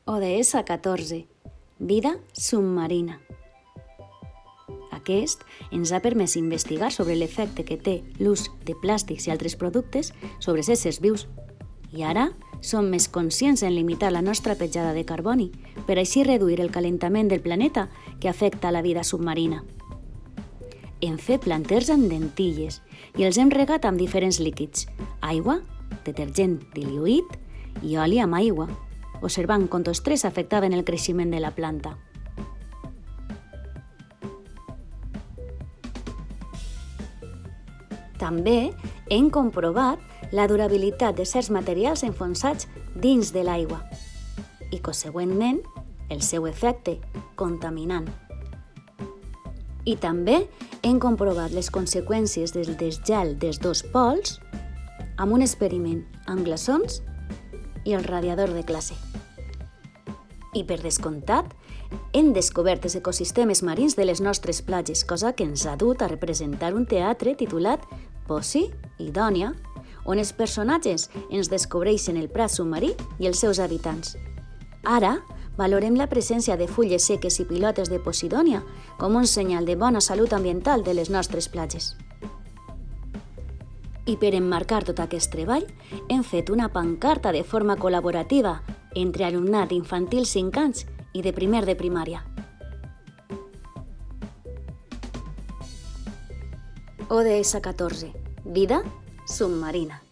ODS 14. Vida submarina. Aquest ens ha permès investigar sobre l'efecte que té l'ús de plàstics i altres productes sobre els éssers vius. I ara som més conscients en limitar la nostra petjada de carboni per així reduir el calentament del planeta que afecta la vida submarina. Hem fet planters amb dentilles i els hem regat amb diferents líquids: aigua, detergent diluït i oli amb aigua, observant com tots tres afectaven el creixement de la planta. També hem comprovat la durabilitat de certs materials enfonsats dins de l'aigua i, consegüentment, el seu efecte contaminant. I també hem comprovat les conseqüències del desgel dels dos pols amb un experiment amb glaçons i el radiador de classe. I, per descomptat, hem descobert els ecosistemes marins de les nostres platges, cosa que ens ha dut a representar un teatre titulat Posi Idònia, on els personatges ens descobreixen el prat submarí i els seus habitants. Ara, valorem la presència de fulles seques i pilotes de Posidònia com un senyal de bona salut ambiental de les nostres platges. I per emmarcar tot aquest treball, hem fet una pancarta de forma col·laborativa entre alumnat infantil 5 anys i de primer de primària. ODS 14. Vida submarina.